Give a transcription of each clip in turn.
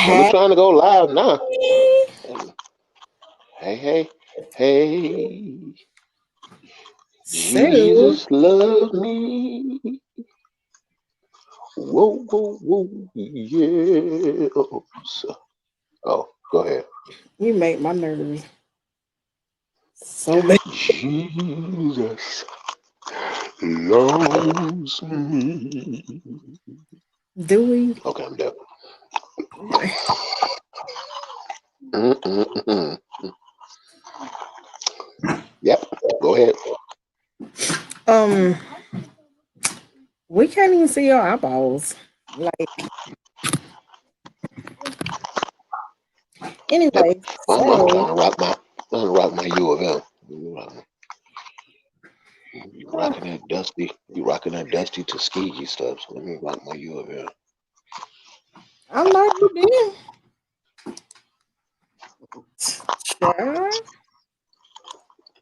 Don't be Hey, trying to go live now. Hey, hey, hey. so Jesus loves me. Whoa, whoa, whoa, yes. Oh, go ahead. you make my nerves so bad. Jesus loves me. Do we? Okay, I'm done. Okay. Mm-mm-mm. Yep, go ahead. Um, we can't even see your eyeballs. Like, Yep. anyway, I'm so trying to rock my, U of M. You uh, rocking that dusty, Tuskegee stuff. So let me rock my U of M. I know you did. Child,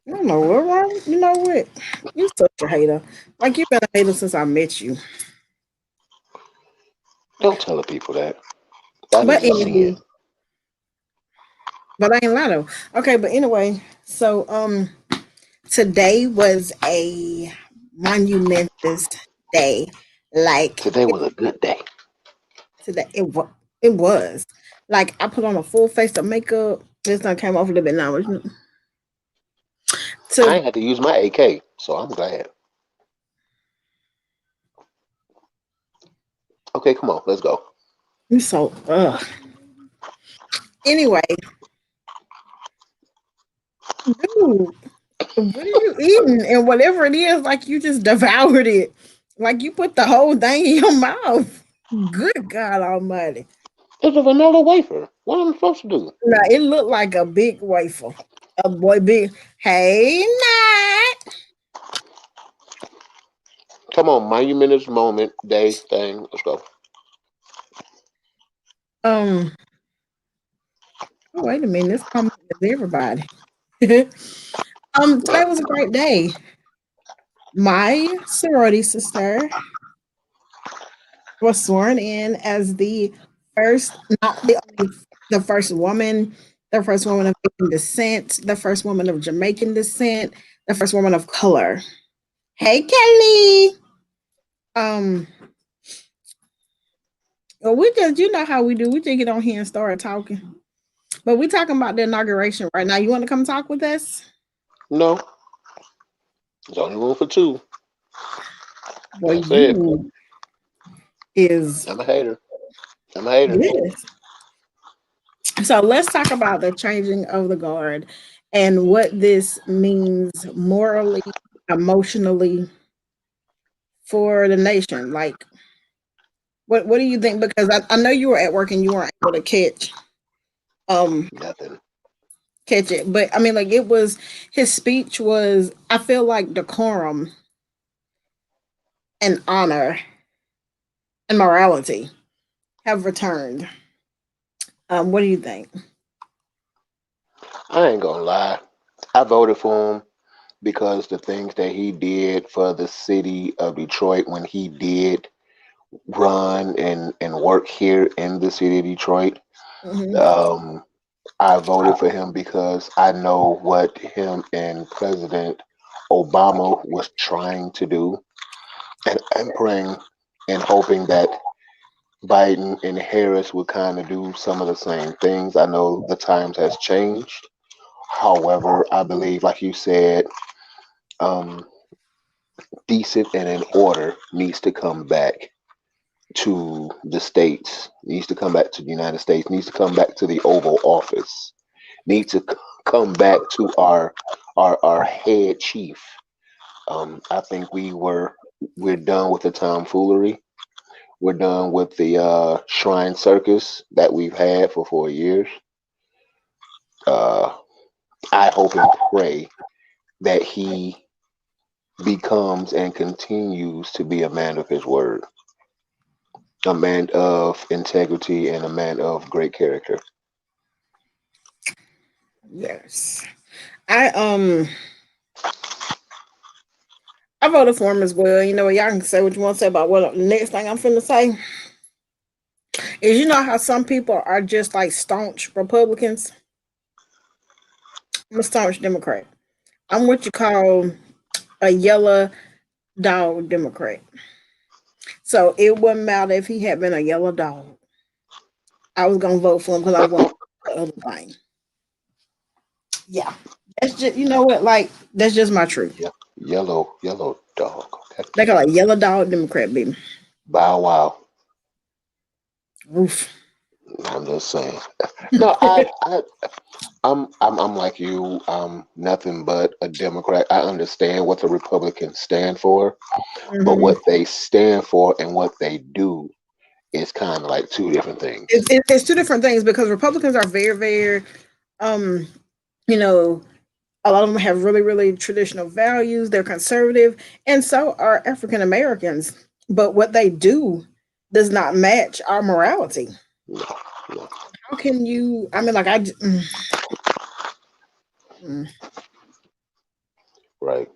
I don't know what wrong. You know what? You such a hater. Like you've been a hater since I met you. Don't tell the people that. That But is a sin. anyway, but I ain't lying though. Okay, but anyway, so today was a monumentous day. Like Today was a good day. today, it was. Like I put on a full face of makeup. This one came off a little bit now. I To ain't had to use my AK, so I'm glad. Okay, come on, let's go. you so anyway, dude, what are you eating? And whatever it is, like you just devoured it. Like you put the whole thing in your mouth. Good God Almighty! It's a vanilla wafer. What am I supposed to do? Now it looked like a big wafer. A boy big. Hey, Nat. Come on, monumentous moment day thing. Let's go. Um. Oh, wait a minute. This comment is everybody. Today was a great day. My sorority sister was sworn in as the first, not the only, the first woman of Asian descent, the first woman of Jamaican descent, the first woman of color. Hey, Kelly. Um, well, we just, you know how we do. We just get on here and start talking. But we talking about the inauguration right now. You want to come talk with us? No, there's only room for two. Boy, That's it. you is I'm a hater. I'm a hater. yes. So let's talk about the changing of the guard and what this means morally, emotionally for the nation. Like, what do you think? Because I know you were at work and you weren't able to um Nothing. catch it, but I mean, like it was his speech was. I feel like decorum and honor and morality have returned. What do you think? I ain't gonna lie. I voted for him because the things that he did for the city of Detroit when he did run and work here in the city of Detroit. Hmm. Um, I voted for him because I know what him and President Obama was trying to do, and I'm praying and hoping that Biden and Harris would kind of do some of the same things. I know the times has changed. However, I believe, like you said, um, decent and in order needs to come back to the states, needs to come back to the United States, needs to come back to the Oval Office, needs to come back to our head chief. I think we're done with the tomfoolery. We're done with the shrine circus that we've had for 4 years. Uh, I hope and pray that he becomes and continues to be a man of his word, a man of integrity, and a man of great character. Yes, I I voted for him as well. You know what? Y'all can say what you want to say about what next thing I'm finna say. is, you know how some people are just like staunch Republicans. I'm a staunch Democrat. I'm what you call a yellow dog Democrat. So it wouldn't matter if he had been a yellow dog. I was gonna vote for him because I want the other thing. Yeah, that's just, you know what, like that's just my truth. Yeah, yellow dog. Okay. They call it yellow dog Democrat, baby. Bow wow. Oof. I'm just saying. No, I'm like you. I'm nothing but a Democrat. I understand what the Republicans stand for, but Hmm. what they stand for and what they do is kind of like two different things. It's two different things because Republicans are very, very, um, you know, a lot of them have really, really traditional values. They're conservative, and so are African Americans. But what they do does not match our morality. No, no, How can you? I mean, like mm. right.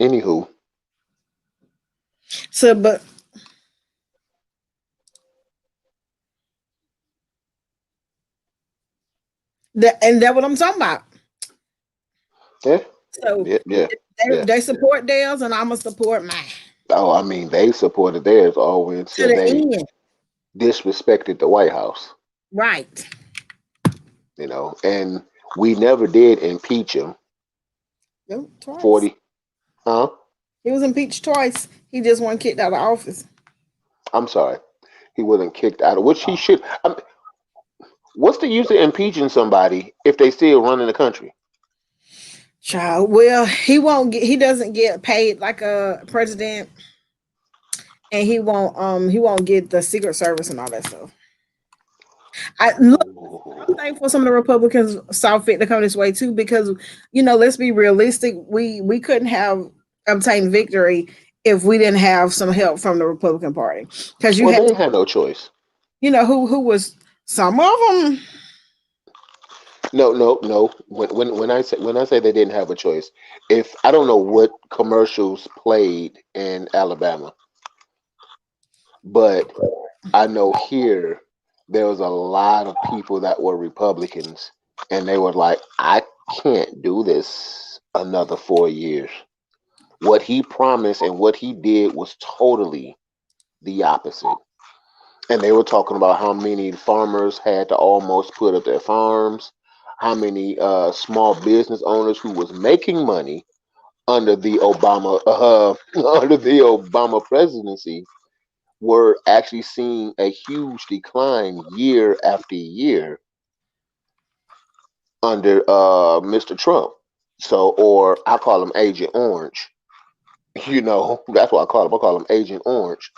Anywho, So, but and that's what I'm talking about. yeah, So yeah, yeah, yeah. they support theirs, and I'm gonna support mine Oh, I mean, they supported theirs all the way to until the they end. disrespected the White House, Right. and we never did impeach him. Yep, twice. 40, huh? He was impeached twice. He just wasn't kicked out of office. I'm sorry. He wasn't kicked out of which he should. What's the use of impeaching somebody if they still running the country? Child, well, he won't get. He doesn't get paid like a president, and he won't get the Secret Service and all that stuff. I look. I'm Ooh. thankful some of the Republicans saw fit to come this way too, because let's be realistic. We couldn't have obtained victory if we didn't have some help from the Republican Party. Because you Well, had, they ain't had no choice. who was some of them. No, no, no. When I say they didn't have a choice, if I don't know what commercials played in Alabama, but I know here there was a lot of people that were Republicans, and they were like, "I can't do this another 4 years." What he promised and what he did was totally the opposite. And they were talking about how many farmers had to almost put up their farms, how many small business owners who was making money under the Obama under the Obama presidency were actually seeing a huge decline year after year under Mr. Trump. So, or I call him Agent Orange. That's what I call him. I call him Agent Orange.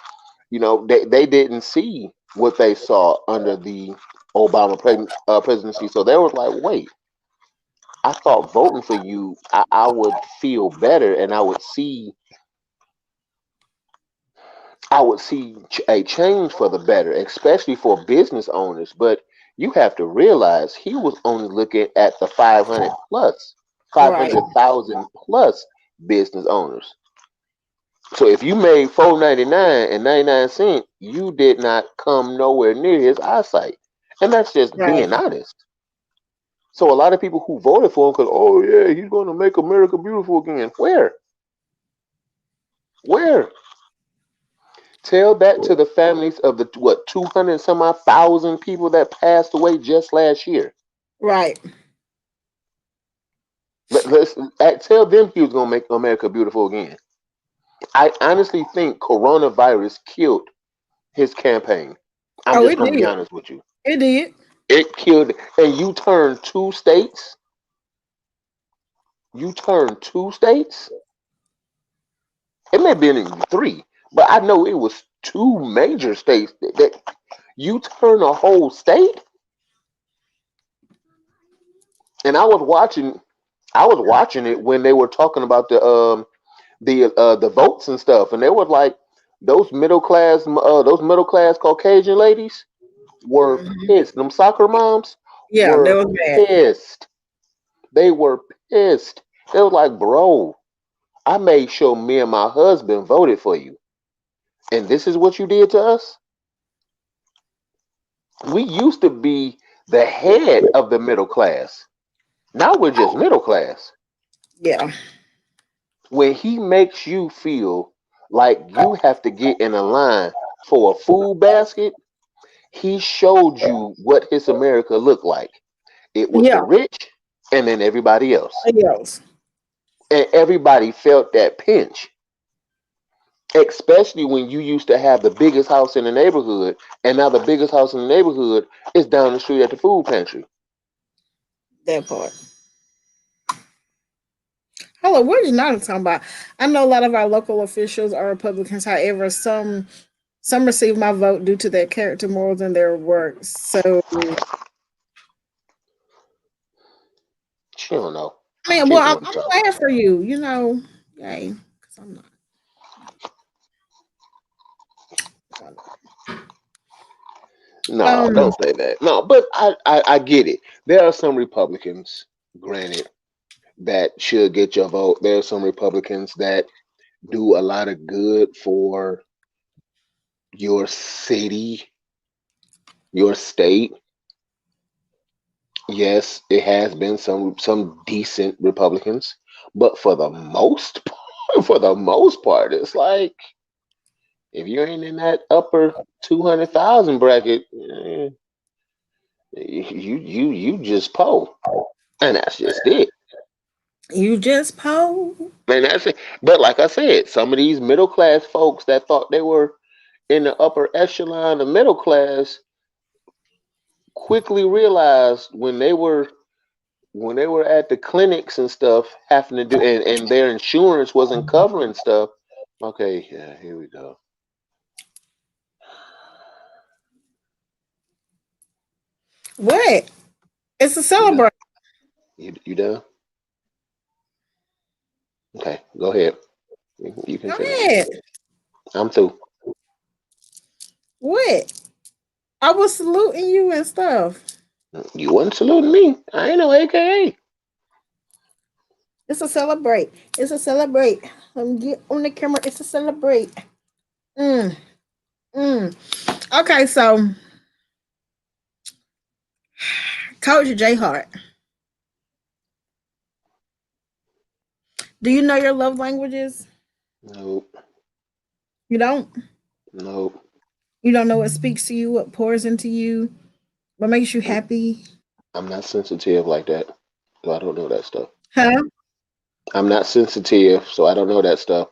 They didn't see what they saw under the Obama presidency. So they was like, wait, I thought voting for you, I would feel better and I would see a change for the better, especially for business owners. But you have to realize he was only looking at the 500 plus, Right. 500,000 plus business owners. So if you made 4.99 and 99 cents, you did not come nowhere near his eyesight, and that's just Right. being honest. So a lot of people who voted for him because, oh yeah, he's going to make America beautiful again. Where? Where? Tell that to the families of the what 200 and some odd thousand people that passed away just last year. Right. Tell them he was going to make America beautiful again. I honestly think coronavirus killed his campaign. I'm Oh, just it going to be did. honest with you. It did. It killed, and you turned two states. You turned two states. It may have been in three, but I know it was two major states that you turn a whole state. And I was watching it when they were talking about the votes and stuff, and they were like those middle class Caucasian ladies were Mhm. pissed. Them soccer moms Yeah, that were was bad. pissed. They were pissed. They were like, bro, I made sure me and my husband voted for you, and this is what you did to us. We used to be the head of the middle class. Now we're just middle class. Yeah. When he makes you feel like you have to get in a line for a food basket, he showed you what his America looked like. It was the Yeah. rich and then everybody else. Yes. And everybody felt that pinch, especially when you used to have the biggest house in the neighborhood, and now the biggest house in the neighborhood is down the street at the food pantry. That part. Hello, what are you not talking about? I know a lot of our local officials are Republicans. However, some receive my vote due to their character, morals, and their work. So, She don't know. I mean, She well, don't know I'm, what I'm you're talking glad for you. You know, yay, because I'm not. about. No, Um, don't say that. No, but I get it. There are some Republicans, granted, that should get your vote. There are some Republicans that do a lot of good for your city, your state. Yes, it has been some decent Republicans, but for the most for the most part, it's like if you ain't in that upper 200,000 bracket, you just po, and that's just it. you just pose. And that's it. But like I said, some of these middle class folks that thought they were in the upper echelon of middle class quickly realized when they were at the clinics and stuff having to do and their insurance wasn't covering stuff. Okay, yeah, here we go. What? It's a You done? celebration. You done? Okay, go ahead. You can Go finish. ahead. I'm through. What? I was saluting you and stuff. You wasn't saluting me. I ain't no AKA. It's a celebrate. It's a celebrate. Let me get on the camera. It's a celebrate. Mm, mm. Okay, so Coach J Hart, do you know your love languages? Nope. You don't? Nope. You don't know what speaks to you, what pours into you, what makes you happy? I'm not sensitive like that, so I don't know that stuff. Huh? I'm not sensitive, so I don't know that stuff.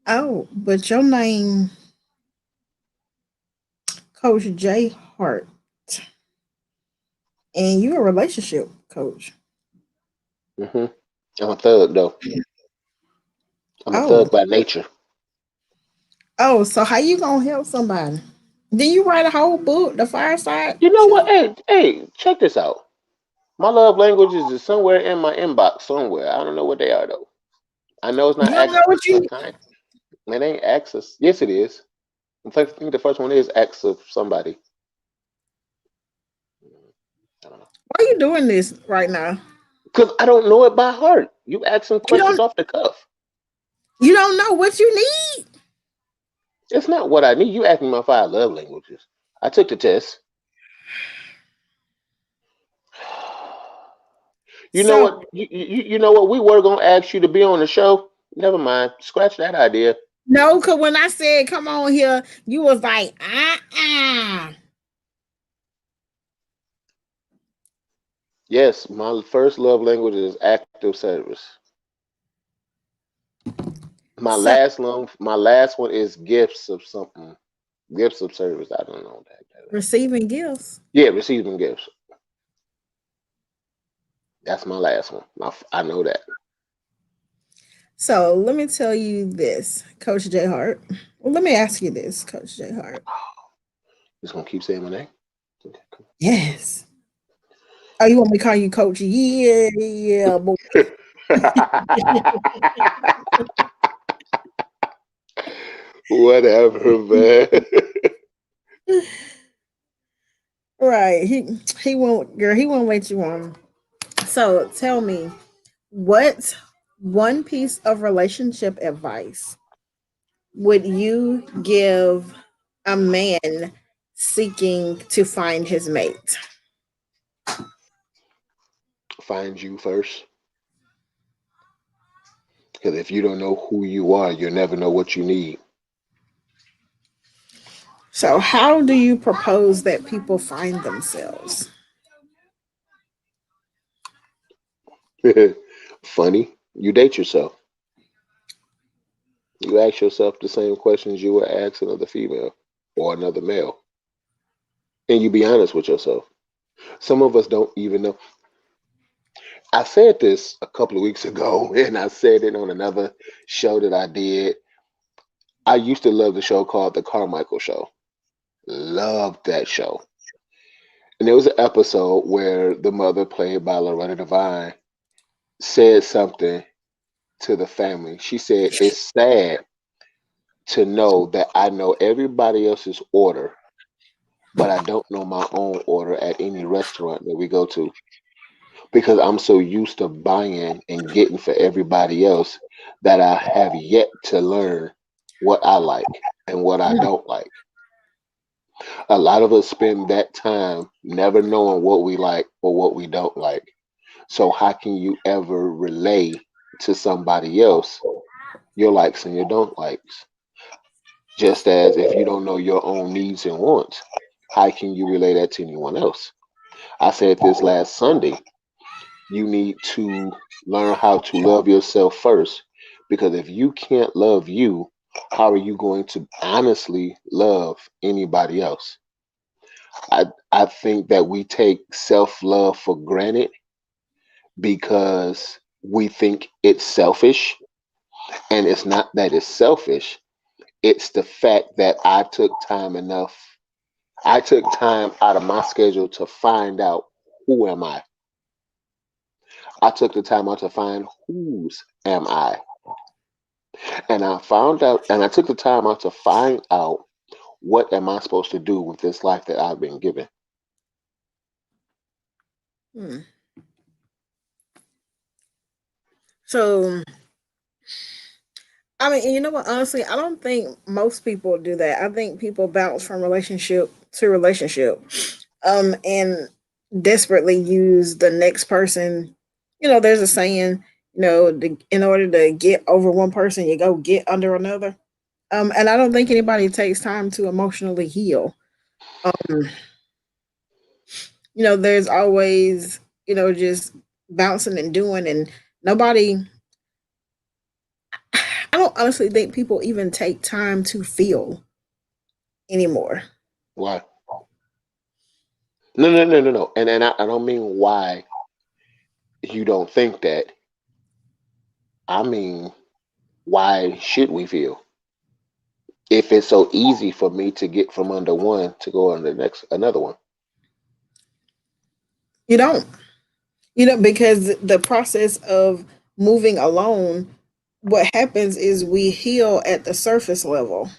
Oh, but your name, Coach J Hart, and you're a relationship coach. Hmm. I'm a thug though. I'm a Oh, thug by nature. oh, so how you gonna help somebody? Then you write a whole book, The Fireside You know what? Chat? Hey, check this out. My love languages is somewhere in my inbox somewhere. I don't know what they are though. I know it's not You don't acts know what you of kind. It ain't acts of. Yes, it is. In fact, I think the first one is acts of somebody. I don't know. why are you doing this right now? Because I don't know it by heart. You asking You questions don't off the cuff. you don't know what you need. It's not what I need. You asking my five love languages. I took the test. You know So what? You know what? We were gonna ask you to be on the show. Never mind. Scratch that idea. no, cause when I said come on here, you was like, uh-uh. Yes, my first love language is active service. So My last one is gifts of something. Gifts of service. I don't know that. receiving gifts. Yeah, receiving gifts. That's my last one. I know that. So let me tell you this, Coach J Hart. Well, let me ask you this, Coach J Hart. Just gonna keep saying my name. Okay, Yes. Oh, you want me to call you Coach? Yeah, yeah, boy. Whatever, man. Right. He won't, girl. He won't let you on. So tell me, what one piece of relationship advice would you give a man seeking to find his mate? Find you first. Because if you don't know who you are, you'll never know what you need. So, how do you propose that people find themselves? Funny, you date yourself. You ask yourself the same questions you would ask another female or another male. And you be honest with yourself. Some of us don't even know. I said this a couple of weeks ago, and I said it on another show that I did. I used to love the show called The Carmichael Show. Loved that show. And there was an episode where the mother, played by Loretta Devine, said something to the family. She said, "It's sad to know that I know everybody else's order, but I don't know my own order at any restaurant that we go to because I'm so used to buying and getting for everybody else that I have yet to learn what I like and what I don't like." A lot of us spend that time never knowing what we like or what we don't like. So, how can you ever relay to somebody else your likes and your don't likes? Just as if you don't know your own needs and wants, how can you relay that to anyone else? I said this last Sunday. You need to learn how to love yourself first, because if you can't love you, how are you going to honestly love anybody else? I think that we take self love for granted because we think it's selfish, and it's not that it's selfish. It's the fact that I took time out of my schedule to find out who am I. I took the time out to find whose am I. And I found out, and I took the time out to find out what am I supposed to do with this life that I've been given. Hmm. So, I mean, and you know what? Honestly, I don't think most people do that. I think people bounce from relationship to relationship, and desperately use the next person. You know, there's a saying. In order to get over one person, you go get under another. And I don't think anybody takes time to emotionally heal. Um, there's always just bouncing and doing, and nobody. I don't honestly think people even take time to feel anymore. Why? No, no, no, no, no. And I don't mean why you don't think that. I mean, why should we feel? If it's so easy for me to get from under one to go on the next another one. You don't. Because the process of moving alone, what happens is we heal at the surface level.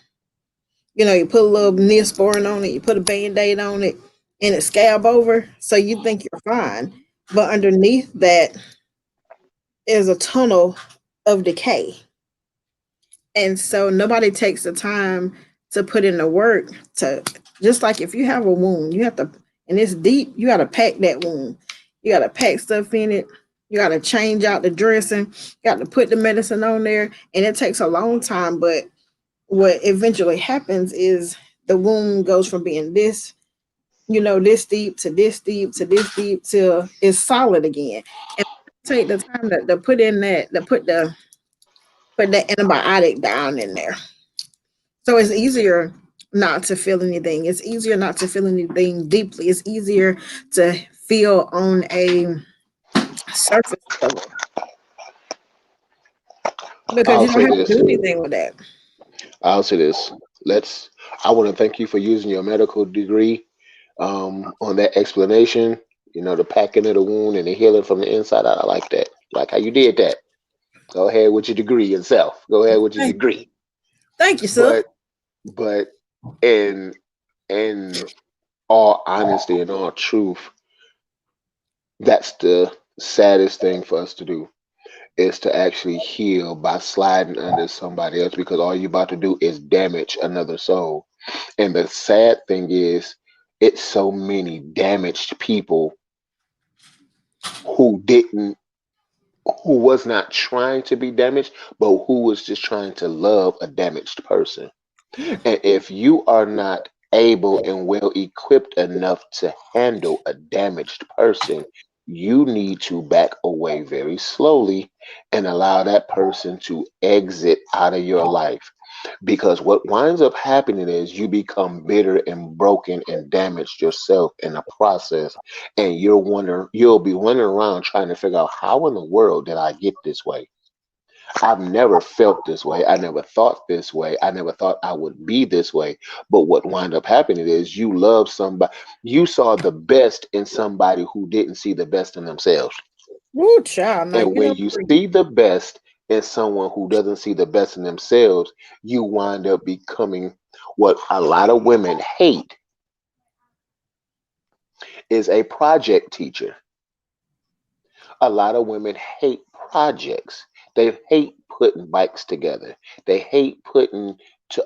You put a little Neosporin on it, you put a band-aid on it, and it scab over, so you think you're fine. But underneath that is a tunnel of decay. And so nobody takes the time to put in the work to, just like if you have a wound, you have to, and it's deep, you got to pack that wound. You got to pack stuff in it. You got to change out the dressing. You got to put the medicine on there. And it takes a long time. But what eventually happens is the wound goes from being this deep to this deep to this deep till it's solid again. And take the time to put in that, to put that antibiotic down in there. So it's easier not to feel anything. It's easier not to feel anything deeply. It's easier to feel on a surface level because I'll you don't say have to this. do anything with that. I'll say this. Let's. I want to thank you for using your medical degree on that explanation. The packing of the wound and the healing from the inside out. I like that. Like how you did that. Go ahead with your degree yourself. Go ahead with your Thank, degree. thank you, sir. But in in all honesty and all truth, that's the saddest thing for us to do, is to actually heal by sliding under somebody else, because all you're about to do is damage another soul. And the sad thing is, it's so many damaged people who didn't, who was not trying to be damaged, but who was just trying to love a damaged person. Ooh, And if you are not able and well equipped enough to handle a damaged person, you need to back away very slowly and allow that person to exit out of your life. Because what winds up happening is you become bitter and broken and damaged yourself in the process. And you'll be wandering around trying to figure out how in the world did I get this way? I've never felt this way. I never thought this way. I never thought I would be this way. But what wound up happening is you love somebody. You saw the best in somebody who didn't see the best in themselves. ooh, child. Now And you know, when you see the best in someone who doesn't see the best in themselves, you wind up becoming what a lot of women hate is a project teacher. A lot of women hate projects. They hate putting bikes together. They hate putting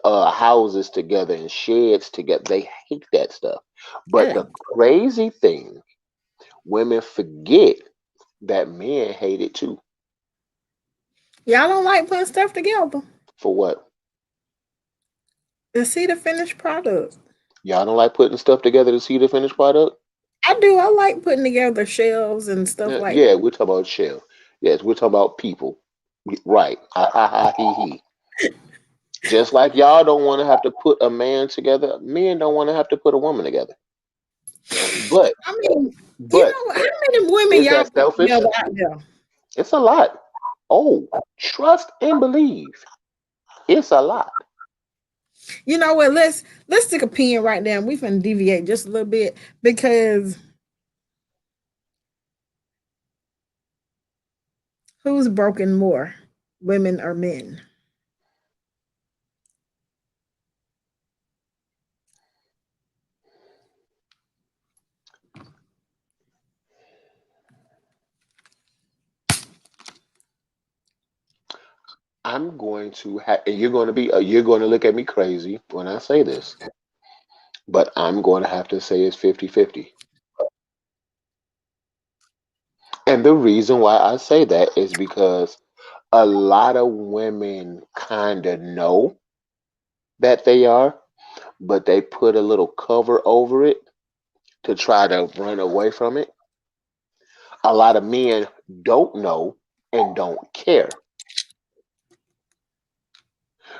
houses together and sheds together. They hate that stuff. But I, the crazy thing, women forget that men hate it too. y'all don't like putting stuff together For what? to see the finished product. Y'all don't like putting stuff together to see the finished product? I do. I like putting together shelves and stuff Yeah, like yeah, we're talking about shell. Yes, we're talking about people. Right. Ha ha ha he he. Just like y'all don't want to have to put a man together, men don't want to have to put a woman together. But I mean, you but know, how many women is y'all that put selfish? together out there? It's a lot. Oh, trust and believe. It's a lot. You know what? Let's stick a pin right there. We finna deviate just a little bit because who's broken more, women or men? I'm going to have, and you're going to look at me crazy when I say this, but I'm going to have to say it's 50-50. And the reason why I say that is because a lot of women kind of know that they are, but they put a little cover over it to try to run away from it. A lot of men don't know and don't care.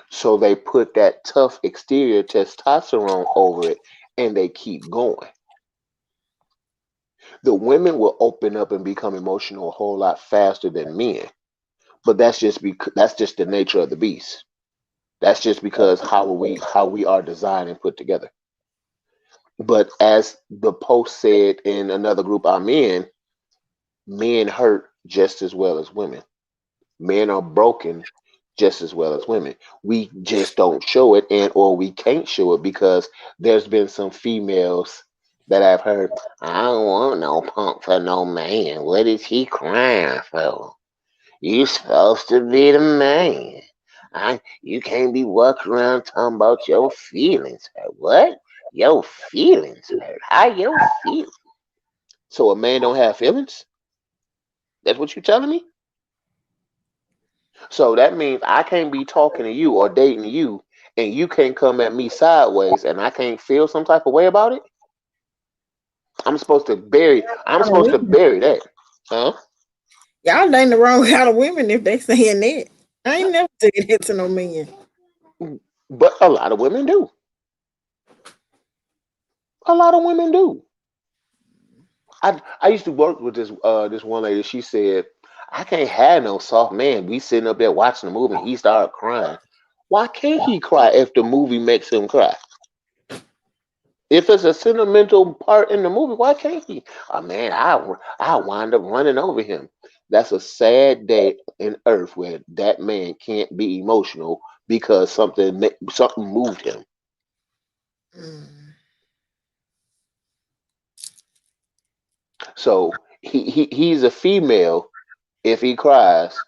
So they put that tough exterior testosterone over it and they keep going. The women will open up and become emotional a whole lot faster than men. But that's just the nature of the beast. That's just because how we are designed and put together. But as the post said in another group I'm in, men hurt just as well as women. Men are broken just as well as women. We just don't show it, and or we can't show it because there's been some females that I've heard, I don't want no punk for no man. What is he crying for? You supposed to be the man. You can't be walking around talking about your feelings hurt. What? Your feelings hurt. How your feel? So a man don't have feelings? That's what you telling me? So that means I can't be talking to you or dating you, and you can't come at me sideways, and I can't feel some type of way about it. I'm supposed to bury. I'm Kind of supposed to women. bury that, huh? Y'all dating the wrong kind of women if they saying that. I ain't never taking it to no man. But a lot of women do. A lot of women do. I used to work with this one lady. She said, "I can't have no soft man. We sitting up there watching the movie. And he started crying. Why can't he cry if the movie makes him cry? If it's a sentimental part in the movie, why can't he? Oh man, I wind up running over him. That's a sad day in Earth where that man can't be emotional because something moved him. Mm. So he's a female if he cries,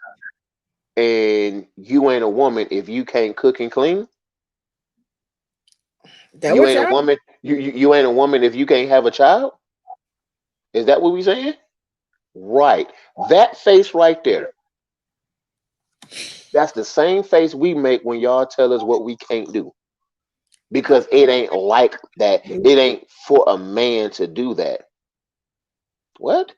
and you ain't a woman if you can't cook and clean. That You what ain't a y'all? woman. You ain't a woman if you can't have a child. Is that what we saying? Right. That face right there. That's the same face we make when y'all tell us what we can't do. Because it ain't like that. It ain't for a man to do that. What?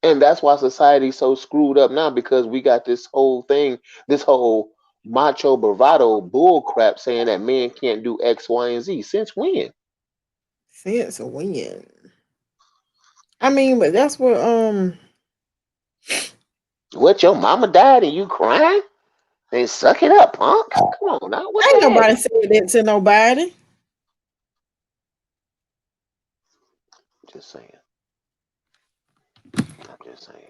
And that's why society's so screwed up now because we got this whole thing, this whole macho bravado bull crap saying that men can't do X, Y, and Z. Since when? Since when? I mean, but that's what What, your mama died and you crying? Then suck it up, punk. Come on now. What ain't the heck? nobody said that to nobody. Just saying. I'm just saying.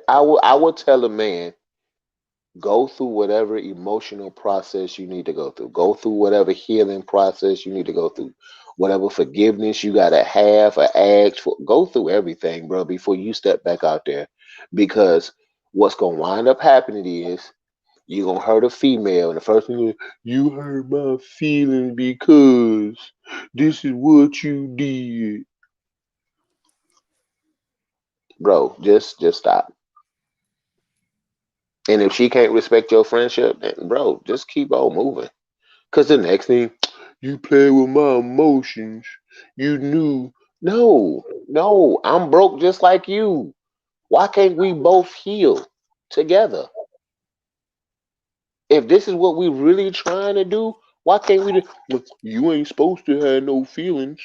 I will tell a man, go through whatever emotional process you need to go through. Go through whatever healing process you need to go through. Whatever forgiveness you gotta have or ask for. Go through everything, bro, before you step back out there. Because what's gonna wind up happening is you're gonna hurt a female, and the first thing is, you hurt my feelings because this is what you did. Bro, just stop. And if she can't respect your friendship, then bro, just keep on moving. Cause the next thing, you play with my emotions. You knew. No, no, I'm broke just like you. Why can't we both heal together? If this is what we really trying to do, why can't we look, you ain't supposed to have no feelings.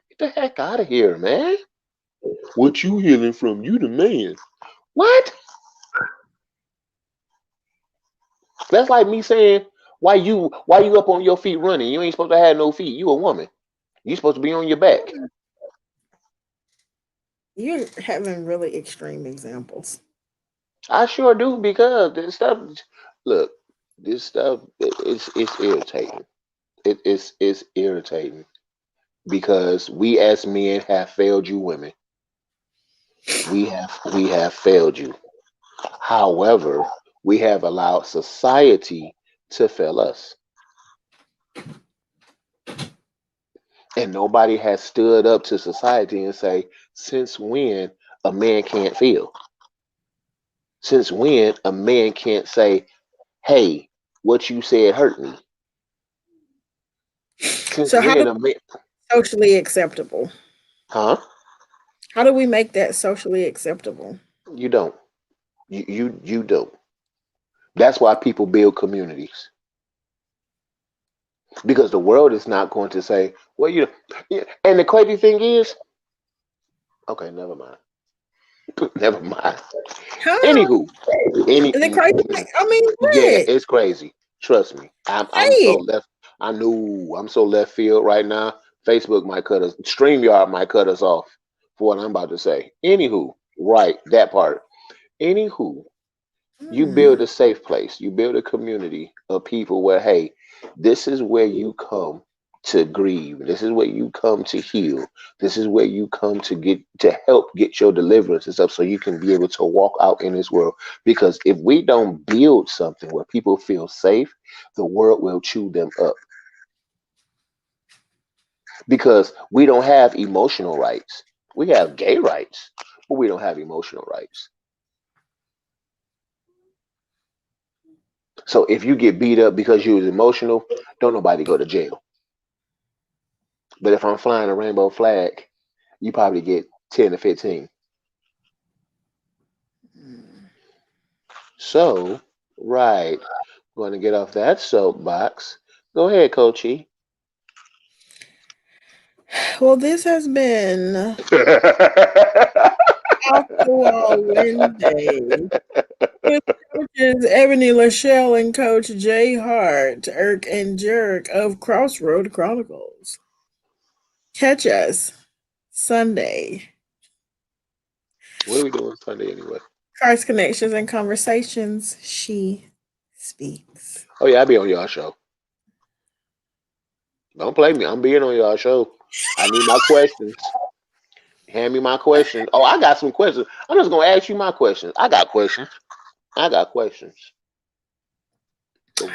Get the heck out of here, man. What you healing from? You the man. What? That's like me saying, why you up on your feet running? You ain't supposed to have no feet. You a woman. You supposed to be on your back. You're having really extreme examples. I sure do because this stuff. Look, this stuff. It's irritating. It's irritating because we as men have failed you, women. We have failed you. However, we have allowed society to fail us, and nobody has stood up to society and say, since when a man can't feel? Since when a man can't say, hey, what you said hurt me? Since So how do when a man, socially acceptable? huh? How do we make that socially acceptable? You don't. You don't. That's why people build communities because the world is not going to say, well, yeah. And the crazy thing is, okay, never mind. Never mind. Huh? Anywho, any Is it crazy? I mean, yeah, what? it's crazy. Trust me. I'm Say so it. left. I know I'm so left field right now. Facebook might cut us. StreamYard might cut us off for what I'm about to say. Anywho, right, that part. Anywho, you Hmm. build a safe place. You build a community of people where, hey, this is where you come to grieve. This is where you come to heal. This is where you come to help get your deliverance and stuff so you can be able to walk out in this world. Because if we don't build something where people feel safe, the world will chew them up. Because we don't have emotional rights. We have gay rights, but we don't have emotional rights. So if you get beat up because you was emotional, don't nobody go to jail. But if I'm flying a rainbow flag, you probably get 10 to 15. So, right, going to get off that soapbox. Go ahead, Coachy. Well, this has been Off the Wall Wednesday with coaches Ebony Lachelle and Coach Jay Hart, Irk and Jerk of Crossroad Chronicles. Catch us Sunday. What are we doing Sunday anyway? Christ Connections and Conversations. She speaks. Oh yeah, I'll be on y'all show. Don't play me. I'm being on y'all show. I need my questions. Hand me my questions. Oh, I got some questions. I'm just gonna ask you my questions. I got questions. I got questions. So,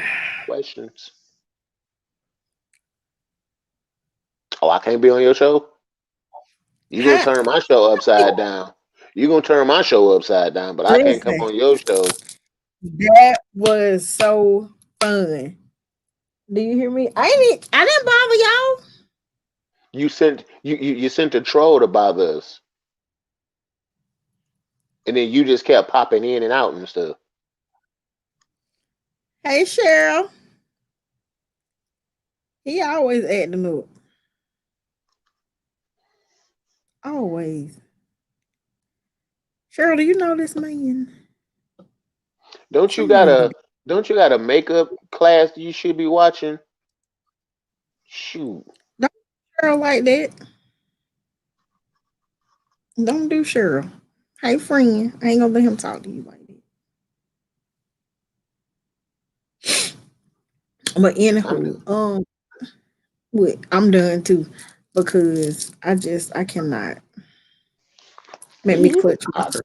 questions? Oh, I can't be on your show? You gonna Huh? turn my show upside down. You gonna turn my show upside down, but I can't come Listen, on your show. that was so fun. Do you hear me? I didn't bother y'all. You sent a troll to bother us, and then you just kept popping in and out and stuff. Hey Cheryl. He always acting up. Always. Cheryl, do you know this man? Don't you got Somebody a don't you got a makeup class you should be watching? Shoot. don't do Cheryl like that. Don't do Cheryl. Hey friend, I ain't gonna let him talk to you like that. But I'm done. anywho, what I'm done too because I cannot make me Me either. clutch my pearl.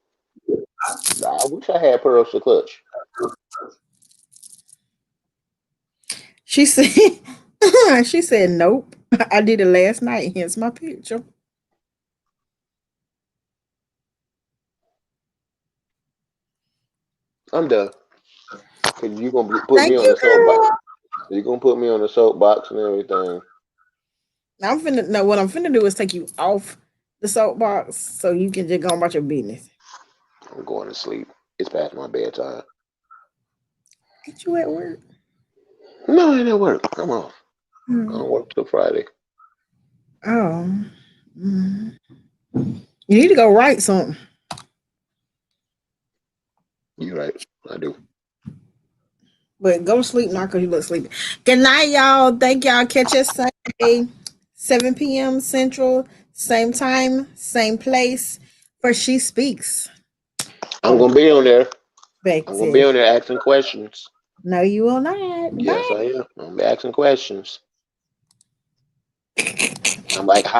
I wish I had pearls to clutch. She said she said nope. I did it last night, hence my picture. I'm done. Cause you gonna put me Thank on you, the soapbox. girl. You gonna put me on the soapbox and everything. I'm finna no what I'm finna do is take you off the soapbox so you can just go about your business. I'm going to sleep. It's past my bedtime. Ain't you at work? No, it didn't work. I'm off. I Hmm. don't work till Friday. Oh. Mm. You need to go write something. You right. I do. But go to sleep now because you look sleepy. Good night, y'all. Thank y'all. Catch us Sunday, 7 p.m. Central, same time, same place for She Speaks. I'm gonna be on there. I'm gonna be Perspective. on there asking questions. No, you will not. Yes, Bye. I am. I'm gonna be asking questions. I'm like, how